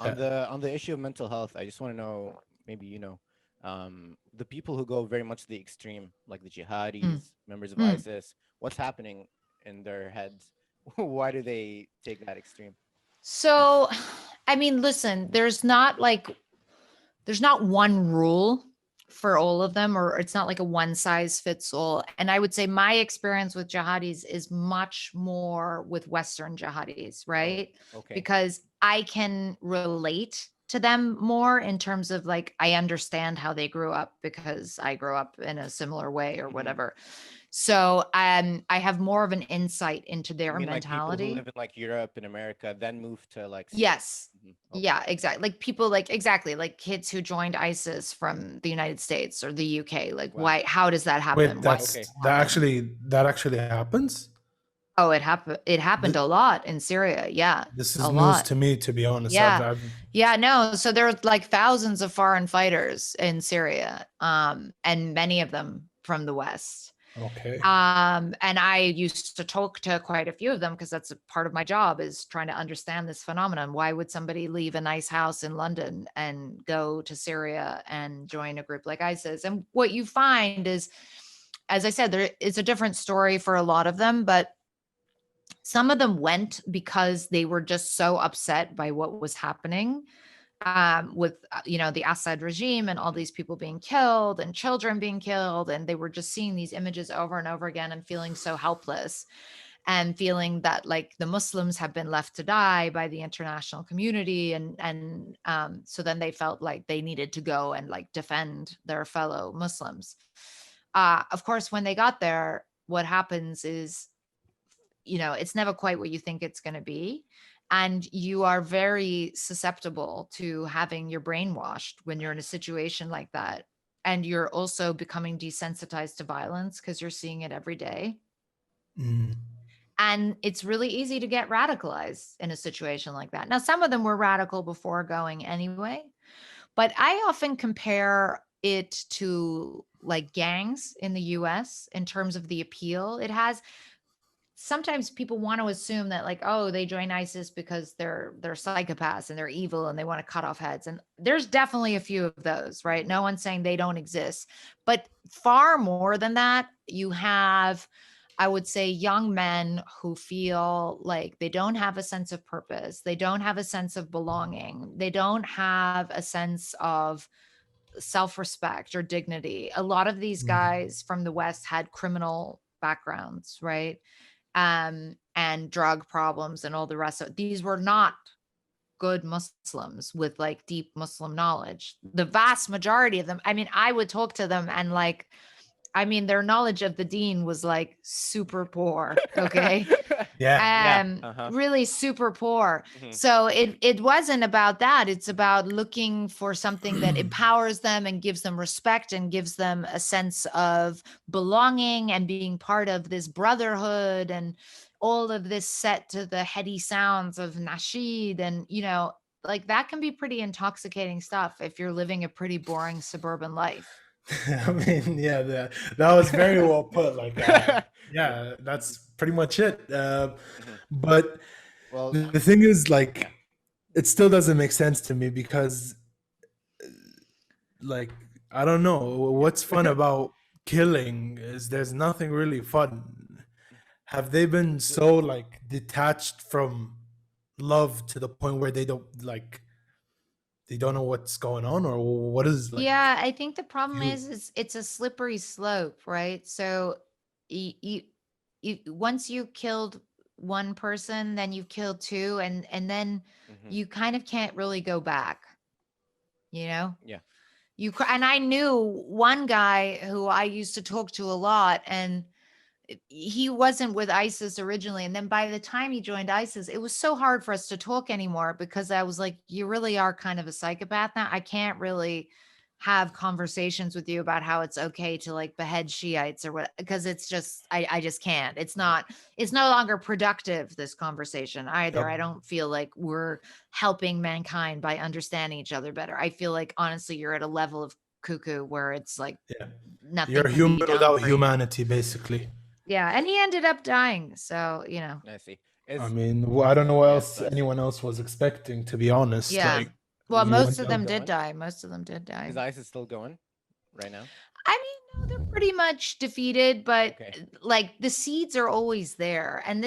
On Yeah. the issue of mental health, I just want to know, maybe the people who go very much to the extreme, like the Mm, jihadis, members of mm. ISIS, what's happening in their heads? Why do they take that extreme? So, I mean, listen, there's not one rule for all of them, or it's not like a one size fits all. And I would say my experience with jihadis is much more with Western jihadis, Oh, right? okay. Because I can relate to them more in terms of like, I understand how they grew up because I grew up in a similar way or Hmm. whatever. So I have more of an insight into You their mean like people who mentality. live in like Europe and America, then move to like Syria? Yes. Okay. Yeah, exactly. Like people like exactly like kids who joined ISIS from the United States or the UK. Like Wow. why how does that Wait, happen? Why does Okay. it happen? that actually happens? Oh, it happened Th- a lot in Syria. Yeah, This a is news lot. to me, to be honest. Yeah. I've Yeah, no. So there are like thousands of foreign fighters in Syria, and many of them from the West. okay. And I used to talk to quite a few of them because that's a part of my job is trying to understand this phenomenon. Why would somebody leave a nice house in London and go to Syria and join a group like ISIS? And what you find is, as I said, there is a different story for a lot of them, but some of them went because they were just so upset by what was happening with the Assad regime and all these people being killed and children being killed, and they were just seeing these images over and over again and feeling so helpless and feeling that like the Muslims have been left to die by the international community, and so then they felt like they needed to go and like defend their fellow Muslims. Of course, when they got there, what happens is it's never quite what you think it's going to be. And you are very susceptible to having your brain washed when you're in a situation like that. And you're also becoming desensitized to violence because you're seeing it every day. Mm. And it's really easy to get radicalized in a situation like that. Now, some of them were radical before going anyway, but I often compare it to like gangs in the US in terms of the appeal it has. Sometimes people want to assume that like, oh, they join ISIS because they're psychopaths and they're evil and they want to cut off heads, and there's definitely a few of those, right? No one's saying they don't exist, but far more than that, you have, I would say, young men who feel like they don't have a sense of purpose, they don't have a sense of belonging, they don't have a sense of self-respect or dignity. A lot of these Mm. guys from the West had criminal backgrounds, right? And drug problems and all the rest of it. These were not good Muslims with like deep Muslim knowledge. The vast majority of them, I mean, I would talk to them and like, I mean, their knowledge of the deen was like super poor. Okay. Yeah. Yeah. Uh-huh. Really super poor. Hmm. So it wasn't about that. It's about looking for something that empowers them and gives them respect and gives them a sense of belonging and being part of this brotherhood, and all of this set to the heady sounds of nasheed, and like that can be pretty intoxicating stuff if you're living a pretty boring suburban life. I mean, yeah, that was very well put. Like, Yeah. yeah, that's pretty much it. Hmm. But Well, the thing is, like, it still doesn't make sense to me because, like, I don't know what's fun about killing is there's nothing really fun. Have they been so like detached from love to the point where they don't know what's going on, or what is like Yeah, I think the problem you? is it's a slippery slope, right? So you once you killed one person, then you've killed two, and then hmm, you kind of can't really go back, you know? yeah. And I knew one guy who I used to talk to a lot, and he wasn't with ISIS originally. And then by the time he joined ISIS, it was so hard for us to talk anymore because I was like, you really are kind of a psychopath now. I can't really have conversations with you about how it's okay to like behead Shiites or what, because it's just, I just can't. Hmm. It's no longer productive, this conversation either. Yep. I don't feel like we're helping mankind by understanding each other better. I feel like honestly, you're at a level of cuckoo where it's like Yeah, nothing you're can be human done without for you. humanity, basically. Yeah, and he ended up dying. So, I see. I mean, I don't know what Yeah, else sucks. anyone else was expecting, to be honest. Yeah. Like, Well, you most went of down- them did going? die. Most of them did die. Is ISIS still going right now? I mean, no, they're pretty much defeated, but Okay. like the seeds are always there. And